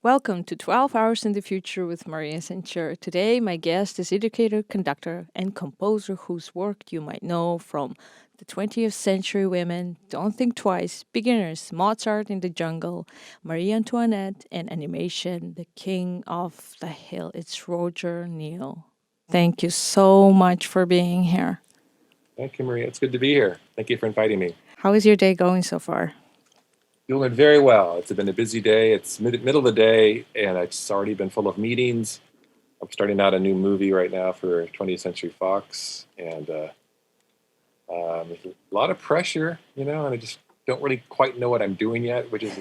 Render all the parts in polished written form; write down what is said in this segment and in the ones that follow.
Welcome to 12 Hours in the Future with Maria Sanchir. Today, my guest is educator, conductor, and composer whose work you might know from the 20th Century Women, Don't Think Twice, Beginners, Mozart in the Jungle, Marie Antoinette, and animation, The King of the Hill. It's Roger Neill. Thank you so much for being here. Thank you, Maria. It's good to be here. Thank you for inviting me. How is your day going so far? Doing very well. It's been a busy day. It's middle of the day, and it's already been full of meetings. I'm starting out a new movie right now for 20th Century Fox, and there's a lot of pressure, and I just don't really quite know what I'm doing yet. Which is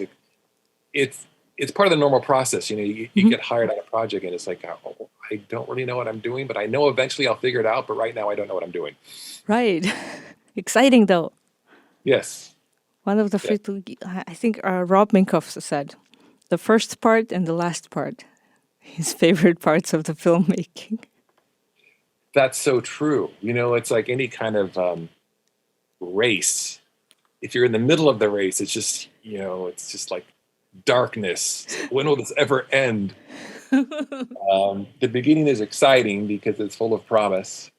it's it's part of the normal process. You Mhm. get hired on a project, and it's like, oh, I don't really know what I'm doing, but I know eventually I'll figure it out. But right now, I don't know what I'm doing. Right. Exciting though. Yes. One of the Yeah. I think Rob Minkoff said, the first part and the last part, his favorite parts of the filmmaking. That's so true. It's like any kind of race. If you're in the middle of the race, it's just like darkness. It's like, when will this ever end? The beginning is exciting because it's full of promise,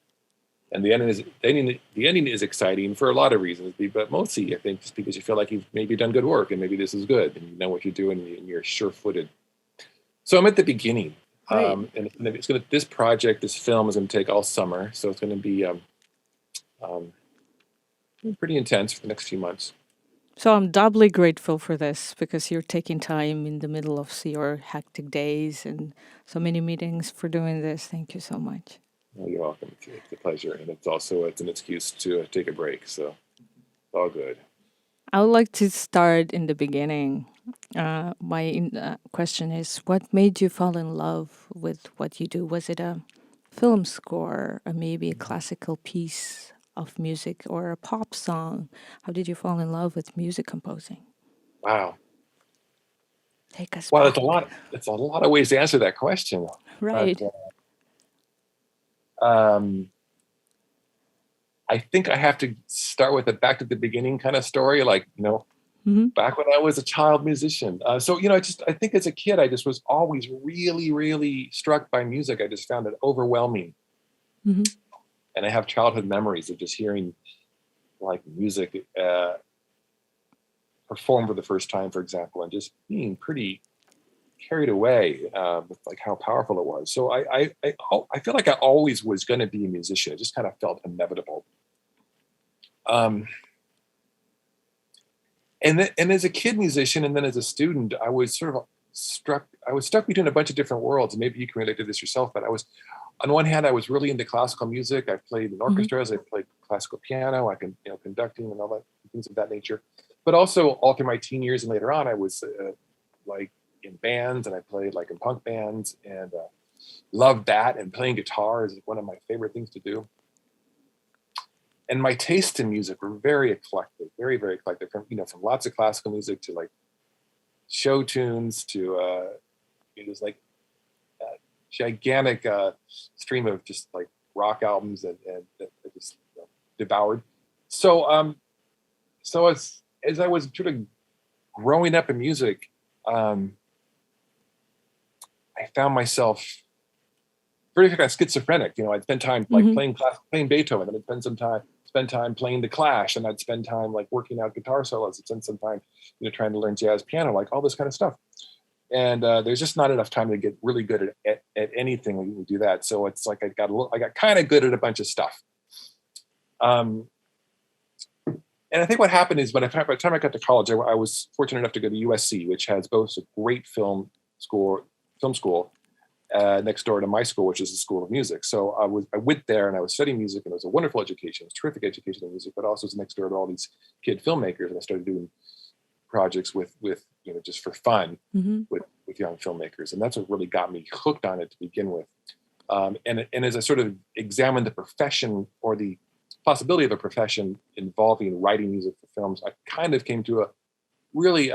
and the ending is exciting for a lot of reasons. But mostly, I think, just because you feel like you've maybe done good work, and maybe this is good, and you know what you're doing, and you're sure-footed. So I'm at the beginning, Right. and this project, this film, is going to take all summer, so it's going to be um, pretty intense for the next few months. So I'm doubly grateful for this because you're taking time in the middle of your hectic days and so many meetings for doing this. Thank you so much. Oh, you're welcome. It's a pleasure, and it's an excuse to take a break. So it's all good. I would like to start in the beginning. Question is, what made you fall in love with what you do? Was it a film score, or maybe a classical piece of music, or a pop song? How did you fall in love with music composing? Wow. Take us Well, back. it's a lot. It's a lot of ways to answer that question, but Right. um, I think I have to start with a back to the beginning kind of story. Like, Hmm. back when I was a child musician. So I think as a kid, I just was always really, really struck by music. I just found it overwhelming, Hmm. and I have childhood memories of just hearing like music perform for the first time, for example, and just being pretty carried away with like how powerful it was. So I feel like I always was going to be a musician. It just kind of felt inevitable. Um, and as a kid musician, and then as a student, I was sort of struck. I was stuck between a bunch of different worlds. And maybe you can relate to this yourself. But on one hand, I was really into classical music. I played in Hmm. orchestras. I played classical piano. I can conducting and all that things of that nature. But also all through my teen years and later on, I was like in bands, and I played like in punk bands, and loved that. And playing guitar is one of my favorite things to do. And my tastes in music were very eclectic, very, very eclectic, from lots of classical music to like show tunes to it was like a gigantic stream of just like rock albums, and that I just devoured. So so as I was sort of growing up in music, um, I found myself very kind of schizophrenic. I'd spend time like Hmm. playing Beethoven, and I'd spend time playing the Clash, and I'd spend time like working out guitar solos. I'd spend some time, trying to learn jazz piano, like all this kind of stuff. And there's just not enough time to get really good at anything when you do that. So it's like I got kind of good at a bunch of stuff. Um, and I think what happened is by the time I got to college, I was fortunate enough to go to USC, which has both a great film school next door to my school, which is the School of Music. So I went there and I was studying music, and it was a wonderful education. It was terrific education in music, but also it's next door to all these kid filmmakers, and I started doing projects with just for fun Hmm. with young filmmakers, and that's what really got me hooked on it to begin with. And as I sort of examined the profession, or the possibility of a profession involving writing music for films, I kind of came to a really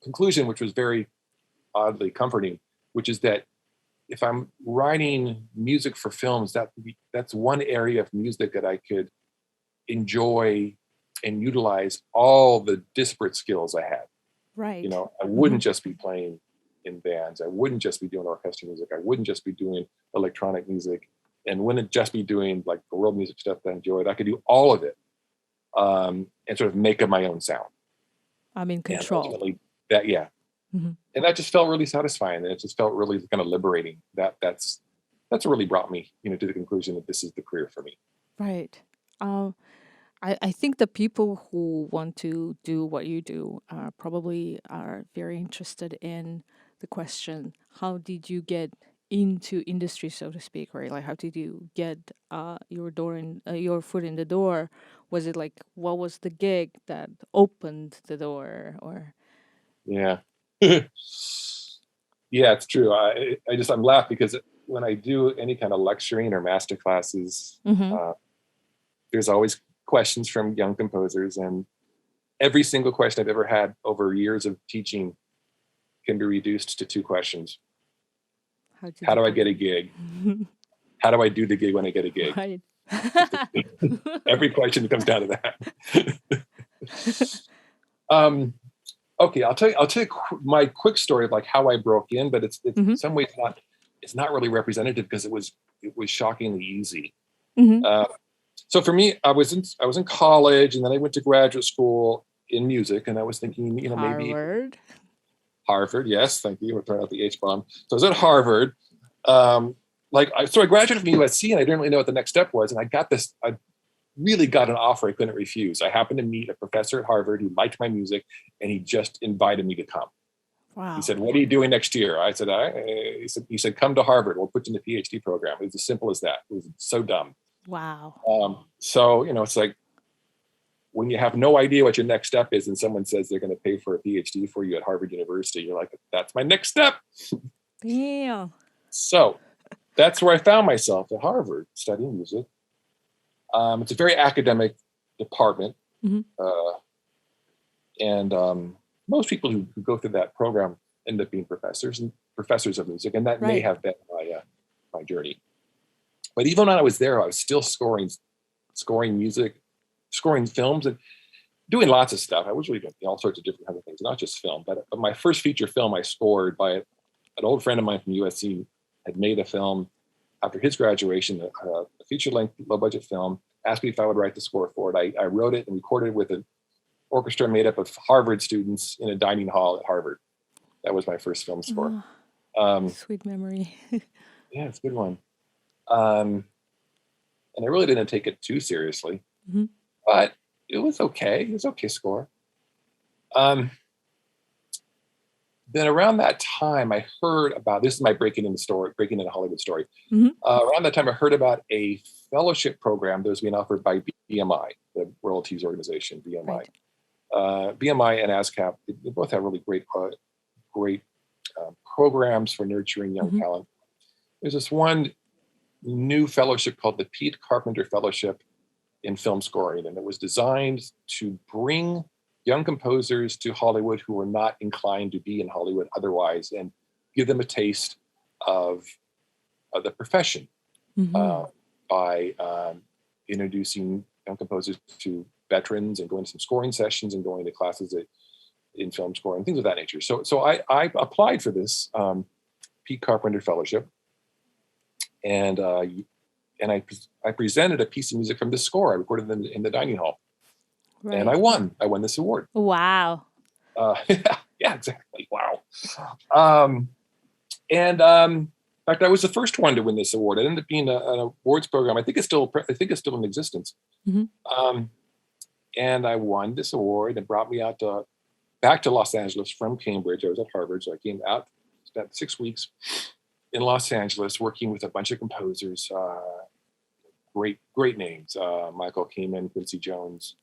conclusion, which was very oddly comforting, which is that if I'm writing music for films, that's one area of music that I could enjoy and utilize all the disparate skills I had. Right. I Hmm. wouldn't just be playing. in bands. I wouldn't just be doing orchestral music. I wouldn't just be doing electronic music, and wouldn't just be doing like the world music stuff that I enjoyed. I could do all of it, and sort of make up my own sound. I'm in And control. ultimately, that Mhm. and that just felt really satisfying, and it just felt really kind of liberating. That's really brought me, to the conclusion that this is the career for me. Right. Um, I think the people who want to do what you do probably are very interested in the question, how did you get into industry, so to speak, right? Like, how did you get your foot in the door? Was it like, what was the gig that opened the door, or? Yeah. Yeah, it's true. I'm laugh because when I do any kind of lecturing or master classes, Mm-hmm. there's always questions from young composers, and every single question I've ever had over years of teaching can be reduced to two questions. How did How you do I get get a gig? How do I do the gig when I get a gig? right? Every question comes down to that. um, okay, I'll tell you my quick story of like how I broke in, but it's in Mm-hmm. some ways not really representative because it was shockingly easy. Mm-hmm. Uh, so for me, I was in college, and then I went to graduate school in music, and I was thinking, maybe Harvard. Harvard. Yes, thank you. We're throwing out the H bomb. So I was at Harvard. So I graduated from USC, and I didn't really know what the next step was, and I really got an offer I couldn't refuse. I happened to meet a professor at Harvard who liked my music, and he just invited me to come. Wow. He said, "What are you doing next year?" I said, he said, "Come to Harvard. We'll put you in the PhD program." It was as simple as that. It was so dumb. Wow. So it's like when you have no idea what your next step is, and someone says they're going to pay for a PhD for you at Harvard University, you're like, "That's my next step." Damn. So that's where I found myself at Harvard studying music. It's a very academic department, Mm-hmm. and most people who go through that program end up being professors of music, and that may Right. have been my journey. But even when I was there, I was still scoring music, scoring films, and doing lots of stuff. I was really doing all sorts of different kinds of things, not just film. But my first feature film I scored by an old friend of mine from USC had made a film after his graduation, a feature-length, low-budget film, asked me if I would write the score for it. I wrote it and recorded it with an orchestra made up of Harvard students in a dining hall at Harvard. That was my first film score. Sweet memory. Yeah, it's a good one. And I really didn't take it too seriously, Mm-hmm. but it was okay. It was okay score. Then around that time, I heard about, this is my breaking into Hollywood story. Mm-hmm. Around that time, I heard about a fellowship program that was being offered by BMI, the royalties organization, BMI. Right. BMI and ASCAP, they both have really great programs for nurturing young Mm-hmm. talent. There's this one new fellowship called the Pete Carpenter Fellowship in Film Scoring, and it was designed to bring young composers to Hollywood who were not inclined to be in Hollywood otherwise, and give them a taste of the profession Mm-hmm. by introducing young composers to veterans and going to some scoring sessions and going to classes in film scoring, things of that nature. So I applied for this Pete Carpenter Fellowship, and I presented a piece of music from this score. I recorded it in the dining hall, Right. and I won. I won this award. Wow. Yeah, exactly. Wow. In fact, I was the first one to win this award. It ended up being an awards program. I think it's still in existence. Mm-hmm. And I won this award, and brought me back to Los Angeles from Cambridge. I was at Harvard, so I came out, spent 6 weeks in Los Angeles working with a bunch of composers, great names. Michael Kamen, Quincy Jones.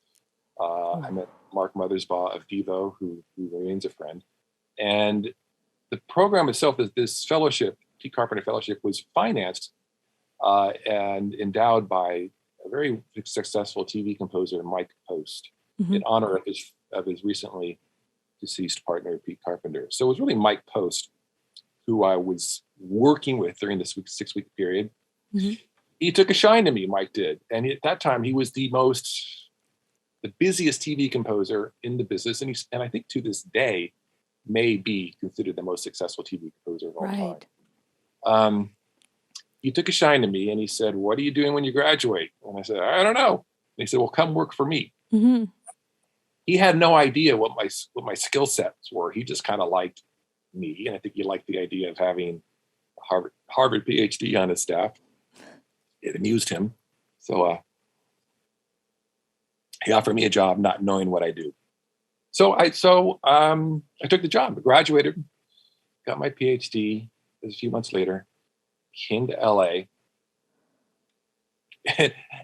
I met Mark Mothersbaugh of Devo, who remains a friend. And the program itself, this fellowship, Pete Carpenter Fellowship, was financed and endowed by a very successful TV composer, Mike Post, Mm-hmm. in honor of his recently deceased partner, Pete Carpenter. So it was really Mike Post who I was working with during this 6-week period. Mm-hmm. He took a shine to me, Mike did. And at that time, he was the busiest TV composer in the business. And I think to this day, may be considered the most successful TV composer of all time. Right. He took a shine to me and he said, "What are you doing when you graduate?" And I said, "I don't know." And he said, "Well, come work for me." Hmm. He had no idea what my skill sets were. He just kind of liked me, and I think he liked the idea of having a Harvard PhD on his staff. It amused him, so he offered me a job, not knowing what I do. So I took the job, graduated, got my PhD. A few months later, came to LA.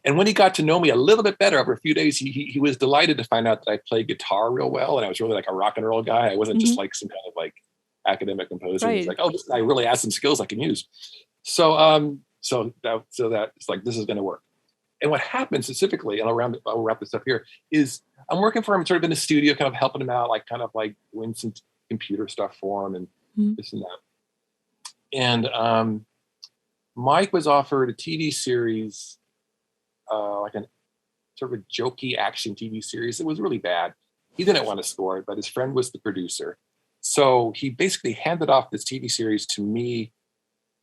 And when he got to know me a little bit better over a few days, he was delighted to find out that I played guitar real well, and I was really like a rock and roll guy. I wasn't just Hmm. like some kind of like academic composer. He's Right. like, "Oh, this guy really has some skills I can use." So that it's like, this is going to work. And what happened specifically, and I'll wrap this up here, is I'm working for him sort of in the studio, kind of helping him out, like kind of like doing some computer stuff for him and Mhm. this and that. And Mike was offered a TV series, like an sort of a jokey action TV series. It was really bad. He didn't want to score it, but his friend was the producer. So he basically handed off this TV series to me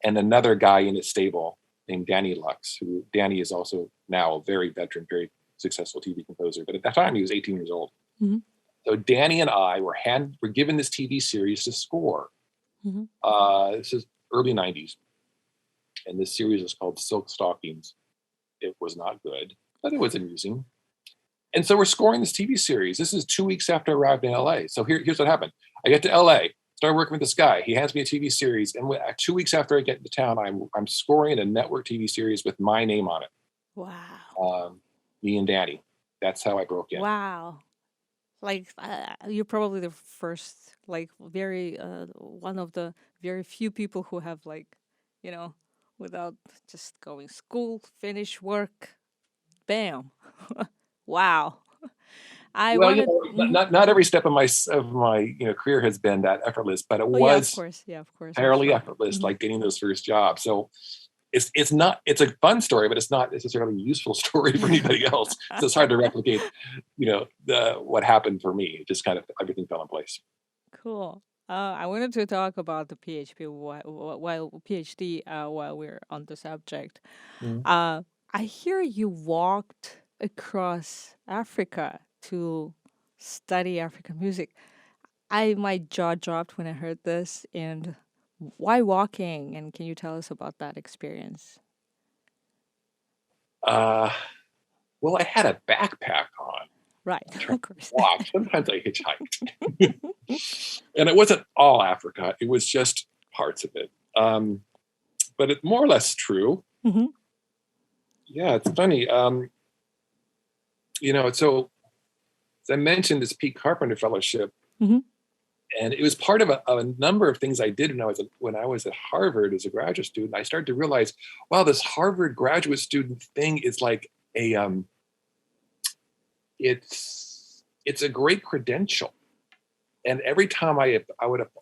and another guy in his stable named Danny Lux, who Danny is also now a very veteran, very successful TV composer. But at that time, he was 18 years old. Mhm. So Danny and I were given this TV series to score. Mhm. This is early 90s. And this series was called Silk Stockings. It was not good, but it was amusing. And so we're scoring this TV series. This is 2 weeks after I arrived in LA. So here's what happened. I get to LA, start working with this guy. He hands me a TV series. And 2 weeks after I get into town, I'm scoring a network TV series with my name on it. Wow. Me and Danny. That's how I broke in. Wow. Like you're probably the first, like very one of the very few people who have like, you know, without just going school, finish work, bam. Wow. I Well, wanted. Mhm. not every step of my career has been that effortless, but it Oh yeah, of was course. Yeah, of course. I'm fairly sure. effortless, Hmm. like getting those first jobs. So it's a fun story, but it's not necessarily a useful story for anybody else. So it's hard to replicate, what happened for me. It just kind of everything fell in place. Cool. I wanted to talk about the PhD while we're on the subject. Mm. Uh, I hear you walked across Africa to study African music. My jaw dropped when I heard this. And why walking? And can you tell us about that experience? Uh, well, I had a backpack on. Right, Trying of to course. walk. Sometimes I hitchhiked, and it wasn't all Africa. It was just parts of it. But it's more or less true. Hmm. Yeah, it's funny. So as I mentioned, this Pete Carpenter Fellowship, Hmm. and it was part of a number of things I did when I was at Harvard as a graduate student. I started to realize, wow, this Harvard graduate student thing is like it's a great credential. And every time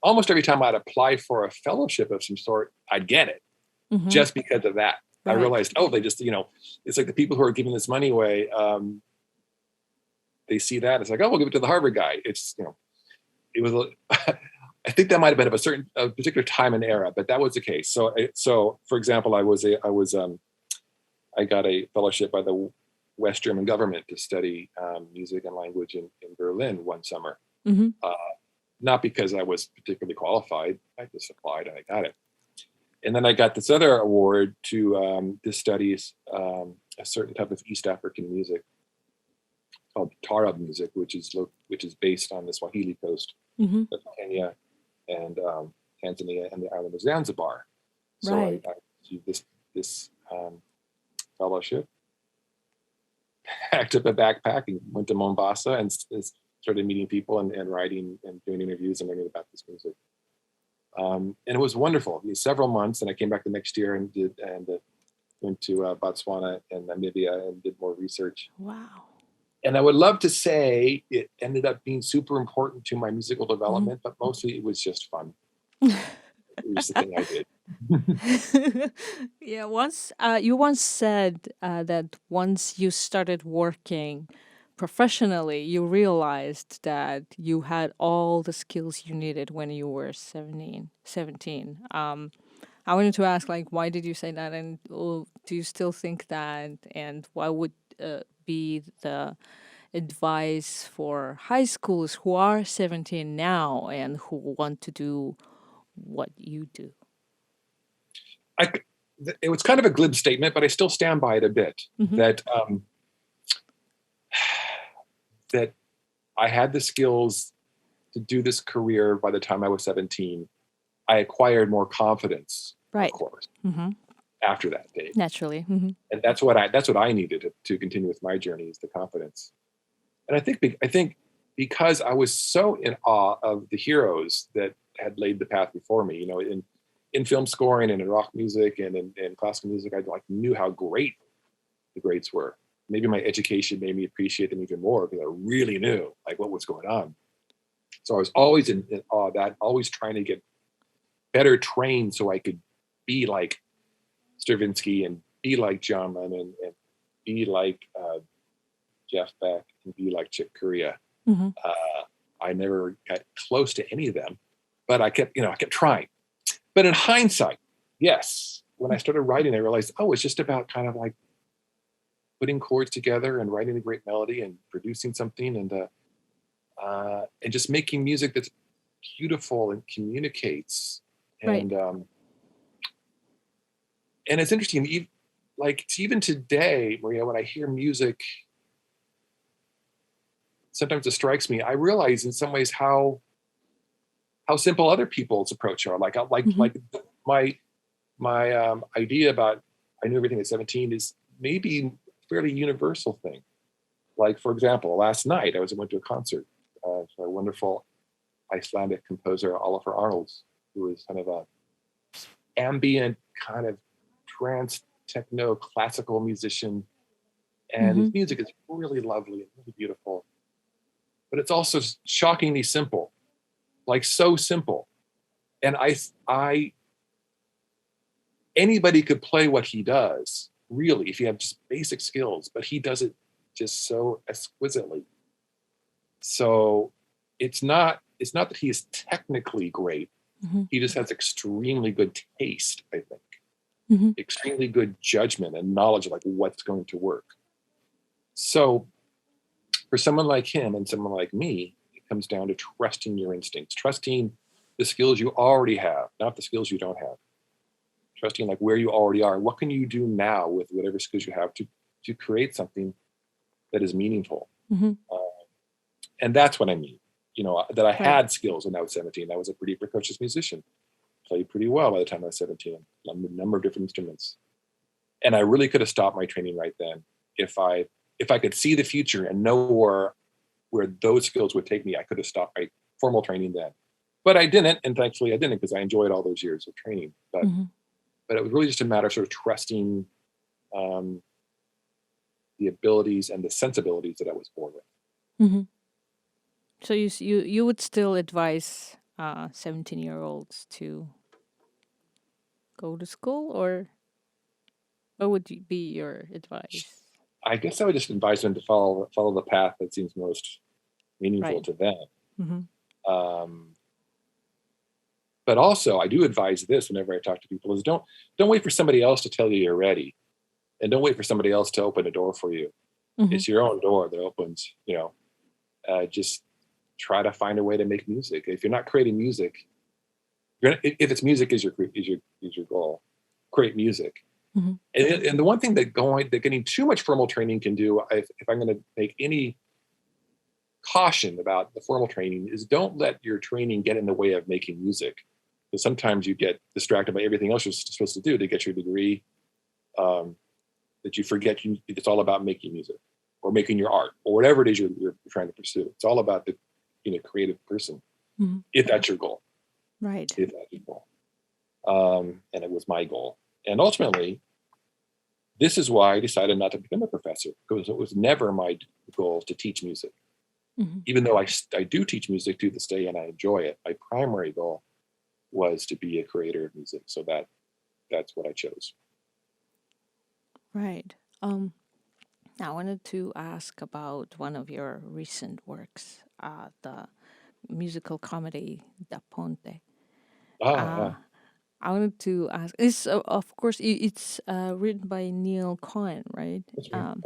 almost every time I'd apply for a fellowship of some sort, I'd get it Hmm. just because of that. I Right. realized, they just, it's like the people who are giving this money away, they see that. It's like, oh, we'll give it to the Harvard guy. It's, it was, I think that might have been of a particular time and era, but that was the case. So for example, I got a fellowship by the West German government to study music and language in Berlin one summer. Hmm. Uh, not because I was particularly qualified. I just applied and I got it. And then I got this other award to study a certain type of East African music called Tarab music, which is based on the Swahili coast Hmm. of Kenya and Tanzania and the island of Zanzibar. So Right. I received this fellowship, packed up a backpack and went to Mombasa and started meeting people and writing and doing interviews and learning about this music. And it was wonderful. Several months, and I came back the next year and went to Botswana and Namibia and did more research. Wow. And I would love to say it ended up being super important to my musical Mhm. development, but mostly it was just fun. It was the thing I did. Yeah, once you once said that once you started working professionally, you realized that you had all the skills you needed when you were 17. I wanted to ask, like, why did you say that? And do you still think that? And what would be the advice for high schoolers who are 17 now and who want to do what you do? I, it was kind of a glib statement, but I still stand by it a bit. Hmm. That I had the skills to do this career by the time I was 17. I acquired more confidence, of Right. course, Hmm. after that date, Naturally. Hmm. and that's what I needed to continue with my journey, is the confidence. And I think because I was so in awe of the heroes that had laid the path before me, in film scoring and in rock music and in classical music, I like knew how great the greats were. Maybe my education made me appreciate them even more because I really knew like what was going on. So I was always in awe of that, always trying to get better trained so I could be like Stravinsky and be like John Lennon and be like Jeff Beck and be like Chick Corea. Hmm. I never got close to any of them, but I kept trying. But in hindsight, yes, when I started writing, I realized, oh, it's just about kind of like putting chords together and writing a great melody and producing something and just making music that's beautiful and communicates. Right. And it's interesting, like even today, Maria, when I hear music, sometimes it strikes me. I realize in some ways how simple other people's approach are. Like Hmm. my idea about I knew everything at 17 is maybe a fairly universal thing. Like for example, last night I went to a concert for a wonderful Icelandic composer, Oliver Arnolds, who is kind of a ambient kind of trance techno classical musician, and Hmm. his music is really lovely and really beautiful, but it's also shockingly simple, like so simple. And I anybody could play what he does, really, if you have just basic skills, but he does it just so exquisitely. So it's not that he is technically great. Hmm. He just has extremely good taste, I think. Hmm. Extremely good judgment and knowledge of like what's going to work. So for someone like him and someone like me, it comes down to trusting your instincts, trusting the skills you already have, not the skills you don't have. Trusting like where you already are. What can you do now with whatever skills you have to create something that is meaningful? Hmm. Uh, and that's what I mean. That I Right. had skills when I was 17. I was a pretty precocious musician. Played pretty well by the time I was 17. A number of different instruments. And I really could have stopped my training right then if I could see the future and know where those skills would take me. I could have stopped my formal training then. But I didn't, and thankfully I didn't because I enjoyed all those years of training. Hmm. But it was really just a matter of sort of trusting um, the abilities and the sensibilities that I was born with. Hmm. So you would still advise 17-year-olds to go to school, or what would be your advice? I guess I would just advise them to follow the path that seems most meaningful Right. to them. Hmm. Um, but also, I do advise this whenever I talk to people: is don't wait for somebody else to tell you you're ready, and don't wait for somebody else to open a door for you. Hmm. It's your own door that opens. Just try to find a way to make music. If you're not creating music, if it's music is your goal, create music. Hmm. And the one thing that getting too much formal training can do, if I'm going to make any caution about the formal training, is don't let your training get in the way of making music. Because sometimes you get distracted by everything else you're supposed to do to get your degree, um, that you forget it's all about making music or making your art or whatever it is you're trying to pursue. It's all about being a creative person, Hmm. if that's your goal. Right. If that's your goal. And it was my goal. And ultimately, this is why I decided not to become a professor, because it was never my goal to teach music. Hmm. Even though I do teach music to this day and I enjoy it, my primary goal was to be a creator of music. So that's what I chose. Right. Um, I wanted to ask about one of your recent works, the musical comedy Da Ponte. Uh, Ah, I wanted to ask. It's of course it's written by Neil Cohen, right? that's right. Um,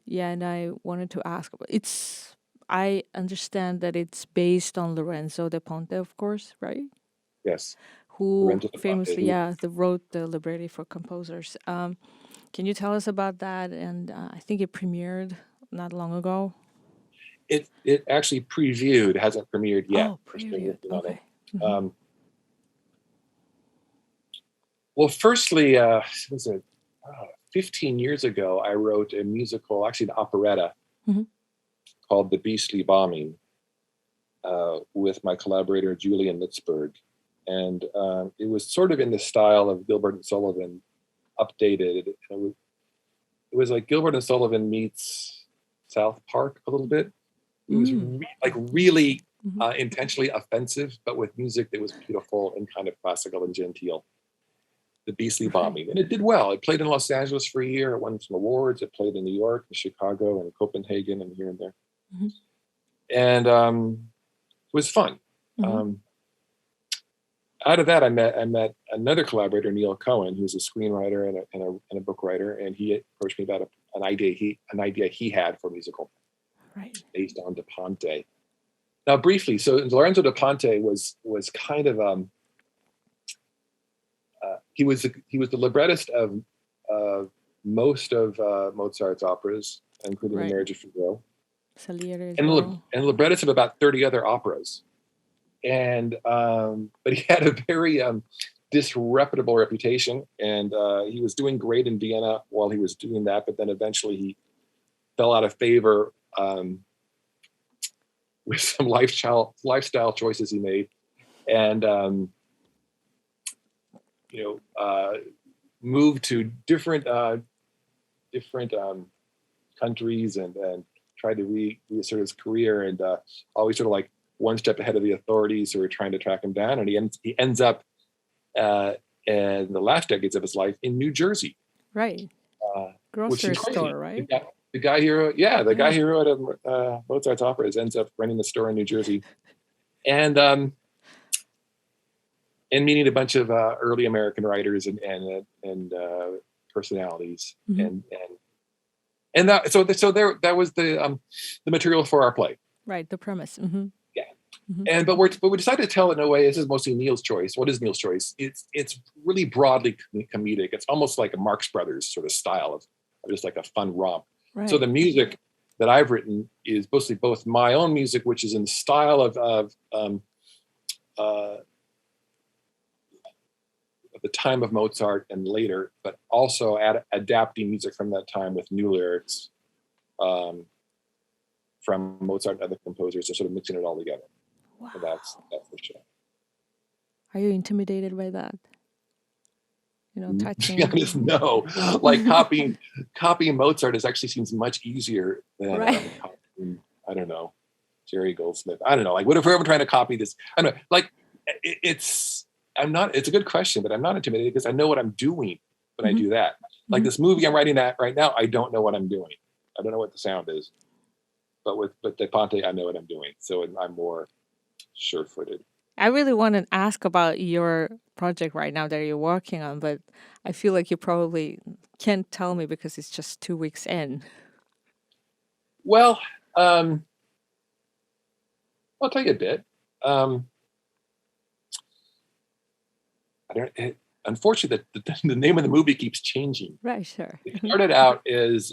yeah, and I wanted to ask. It's I understand that it's based on Lorenzo da Ponte, of course, right? Yes, Who Lorenzo Ponte, famously, who yeah, wrote the libretti for composers. Can you tell us about that? And I think it premiered not long ago. it actually previewed, hasn't premiered yet. Oh, We're still previewed. working on it. Okay. Hmm. Um, well, firstly, was it 15 years ago? I wrote a musical, actually an operetta Hmm. called "The Beastly Bombing" with my collaborator Julian Litzberg, and it was sort of in the style of Gilbert and Sullivan, updated. It was like Gilbert and Sullivan meets South Park a little bit. It was Mm. like really Hmm. intentionally offensive, but with music that was beautiful and kind of classical and genteel. The Beastly Right. Bombing, and it did well. It played in Los Angeles for a year. It won some awards. It played in New York, and Chicago, and Copenhagen, and here and there. Hmm. And it was fun. Hmm. Um, Out of that, I met another collaborator, Neil Cohen, who's a screenwriter and a book writer, and he approached me about an idea he had for a musical Right. based on De Ponte. Now, briefly, so Lorenzo De Ponte was kind of he was the librettist of most of Mozart's operas, including The Right. Marriage of Figaro, Salieri as and well. librettist of about 30 other operas. And but he had a very disreputable reputation, and he was doing great in Vienna while he was doing that, but then eventually he fell out of favor with some lifestyle choices he made, and moved to different countries, and tried to reassert his career, and always sort of like one step ahead of the authorities who were trying to track him down. And he ends up uh, in the last decades of his life in New Jersey, Right. which Grocery seems crazy. store, right? The guy Yeah. who wrote Mozart's operas ends up running the store in New Jersey, and meeting a bunch of early American writers and personalities, Hmm. and that was the material for our play. Right. The premise. Hmm. Yeah. Hmm. But we decided to tell it in a way. This is mostly Neil's choice. What is Neil's choice? It's really broadly comedic. It's almost like a Marx Brothers sort of style of just like a fun romp. So Right. the music that I've written is mostly both my own music, which is in the style uh, the time of Mozart and later, but also adapting music from that time with new lyrics um, from Mozart and other composers, and sort of mixing it all together. And that's Wow. the show. Are you intimidated by that? To be honest, Touching. no. Like copying Mozart actually seems much easier than Right. copying, I don't know, Jerry Goldsmith. I don't know. Like, what if we're ever trying to copy this? I don't know. Like, it's I'm not. It's a good question, but I'm not intimidated because I know what I'm doing when I Hmm. do that. Like Hmm. this movie I'm writing at right now, I don't know what I'm doing. I don't know what the sound is, but with De Ponte, I know what I'm doing, so I'm more sure-footed. I really want to ask about your project right now that you're working on, but I feel like you probably can't tell me because it's just 2 weeks in. Well, um, I'll tell you a bit. Um, I don't. Unfortunately, the name of the movie keeps changing. Right, sure. It started out as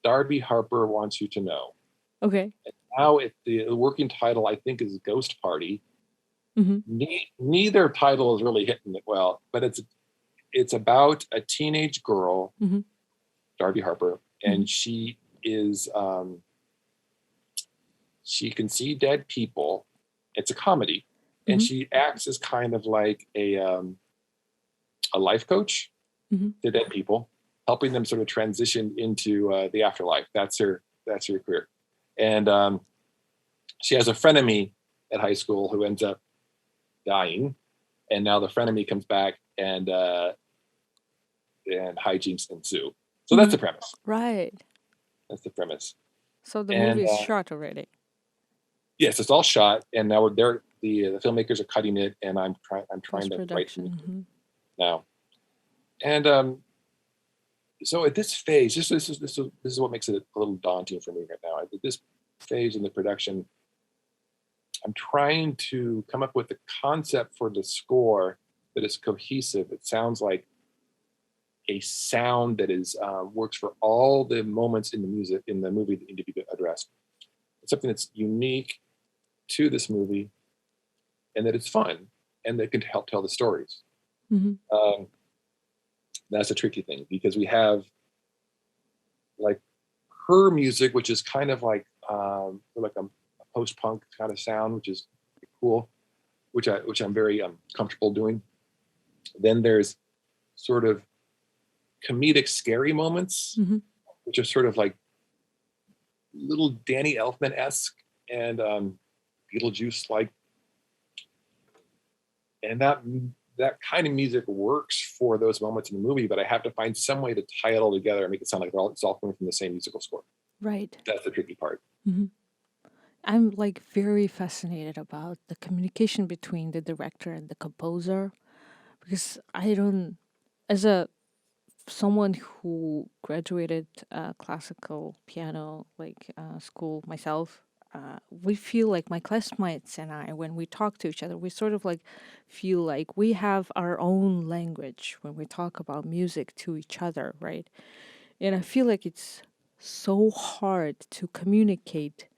Darby Harper Wants You to Know. Okay. And now the working title, I think, is Ghost Party. Hmm. Neither title is really hitting it well, but it's about a teenage girl, Hmm. Darby Harper, Hmm. and she can see dead people. It's a comedy, and Hmm. she acts as kind of like a life coach Hmm. to dead people, helping them sort of transition into the afterlife. That's her career. And she has a frenemy at high school who ends up dying, and now the frenemy comes back, and hijinks ensue. So that's Hmm. the premise. Right. That's the premise. So the And movie is shot already. yes, it's all shot, and now the filmmakers are cutting it, and I'm trying Post to write the music production. now. And so at this phase, this is what makes it a little daunting for me right now. At this phase in the production, I'm trying to come up with a concept for the score that is cohesive. It sounds like a sound that is works for all the moments in the movie that need to be addressed. It's something that's unique to this movie, and that it's fun, and that can help tell the stories. Hmm. That's a tricky thing because we have like her music, which is kind of like a post-punk kind of sound, which is cool, which I'm very comfortable doing. Then there's sort of comedic, scary moments, Hmm. which are sort of like little Danny Elfman-esque and Beetlejuice-like, and that kind of music works for those moments in the movie. But I have to find some way to tie it all together and make it sound like it's all coming from the same musical score. Right. That's the tricky part. Hmm. I'm like very fascinated about the communication between the director and the composer because I don't, as a someone who graduated classical piano school myself, we feel like my classmates and I, when we talk to each other, we sort of like feel like we have our own language when we talk about music to each other, right? And I feel like it's so hard to communicate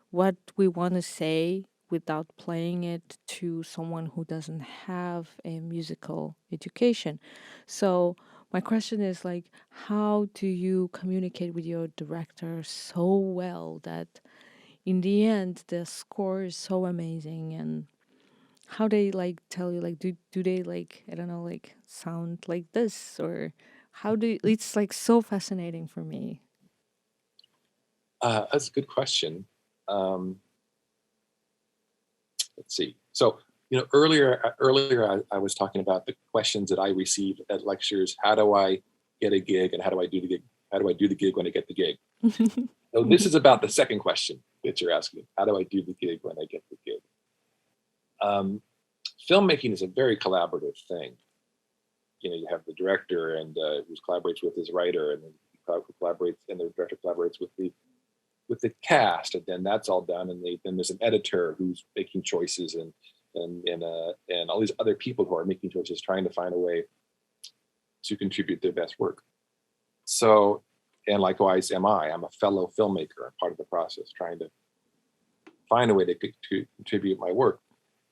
what we want to say without playing it to someone who doesn't have a musical education. So my question is like, how do you communicate with your director so well that in the end the score is so amazing, and how they like tell you like do they like, I don't know, like sound like this, or how do you, it's like so fascinating for me. That's a good question. Um, let's see. So, earlier I was talking about the questions that I receive at lectures. How do I get a gig, and how do I do the gig? How do I do the gig when I get the gig? So this is about the second question that you're asking. How do I do the gig when I get the gig? Um, Filmmaking is a very collaborative thing. You have the director and who collaborates with his writer, and then who collaborates, and the director collaborates with the cast, and then that's all done, and then there's an editor who's making choices, and all these other people who are making choices, trying to find a way to contribute their best work. So, and likewise am I. I'm a fellow filmmaker. I'm part of the process, trying to find a way to contribute my work.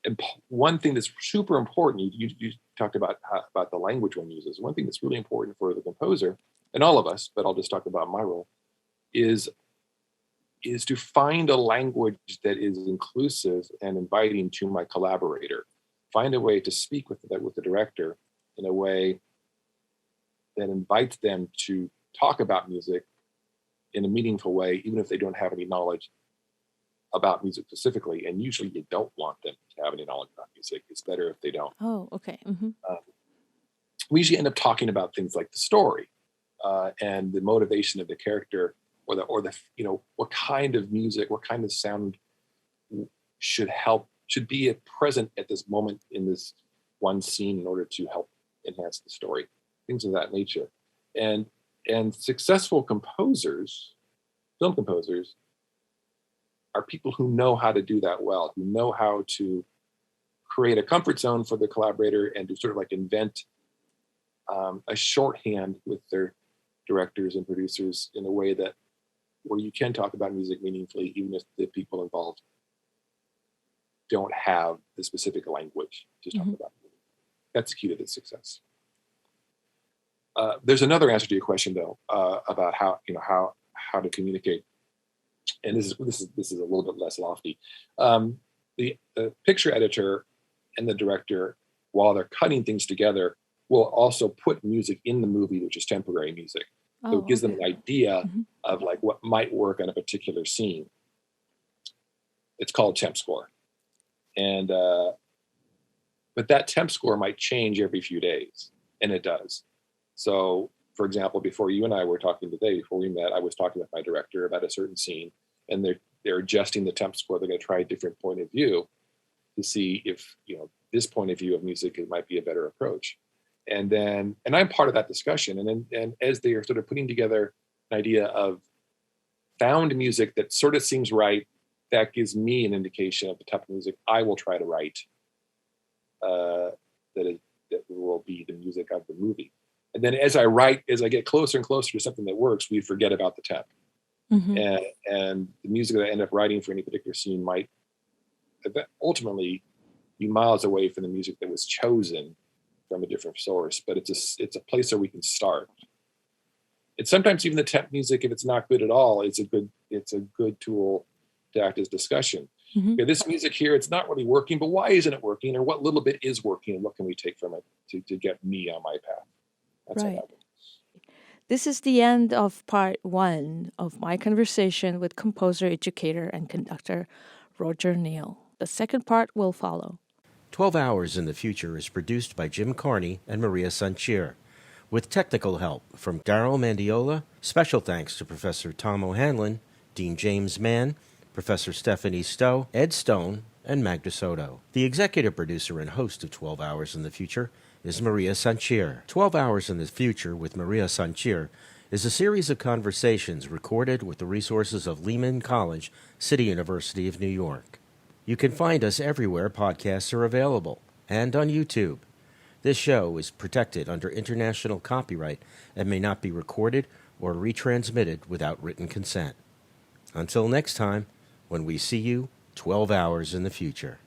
And one thing that's super important, you talked about about the language one uses. One thing that's really important for the composer and all of us, but I'll just talk about my role, is to find a language that is inclusive and inviting to my collaborator. Find a way to speak with the director in a way that invites them to talk about music in a meaningful way, even if they don't have any knowledge about music specifically. And usually you don't want them to have any knowledge about music. It's better if they don't. Oh, okay. Hmm. We usually end up talking about things like the story and the motivation of the character, or the what kind of music, what kind of sound should be present at this moment in this one scene in order to help enhance the story, things of that nature. And successful composers, film composers, are people who know how to do that well, who know how to create a comfort zone for the collaborator and to sort of like invent a shorthand with their directors and producers in a way that where you can talk about music meaningfully, even if the people involved don't have the specific language to talk about music. That's key to the success. There's another answer to your question, though, about how to communicate, and this is a little bit less lofty. The picture editor and the director, while they're cutting things together, will also put music in the movie, which is temporary music. So Oh, it gives them okay. an idea Hmm. of like what might work on a particular scene. It's called Temp Score, and but that Temp Score might change every few days, and it does. So for example, before you and I were talking today, before we met, I was talking with my director about a certain scene, and they're adjusting the temp score. They're going to try a different point of view to see if, this point of view of music, it might be a better approach. And I'm part of that discussion. And as they are sort of putting together an idea of found music that sort of seems right, that gives me an indication of the type of music I will try to write that will be the music of the movie. And then as I get closer and closer to something that works, we forget about the temp. Mm-hmm. And the music that I end up writing for any particular scene might ultimately be miles away from the music that was chosen from a different source. But it's a place where we can start. And sometimes even the temp music, if it's not good at all, it's a good tool to act as discussion. Mm-hmm. Okay, this music here, it's not really working, but why isn't it working? Or what little bit is working, and what can we take from it to get me on my path? That's Right. how that works. This is the end of part 1 of my conversation with composer, educator, and conductor Roger Neill. The second part will follow. 12 Hours in the Future is produced by Jim Carney and Maria Sanchir, with technical help from Daryl Mandiola. Special thanks to Professor Tom O'Hanlon, Dean James Mann, Professor Stephanie Stowe, Ed Stone, and Magda Soto. The executive producer and host of 12 Hours in the Future is Maria Sanchir. 12 Hours in the Future with Maria Sanchir is a series of conversations recorded with the resources of Lehman College, City University of New York. You can find us everywhere podcasts are available and on YouTube. This show is protected under international copyright and may not be recorded or retransmitted without written consent. Until next time, when we see you 12 hours in the future.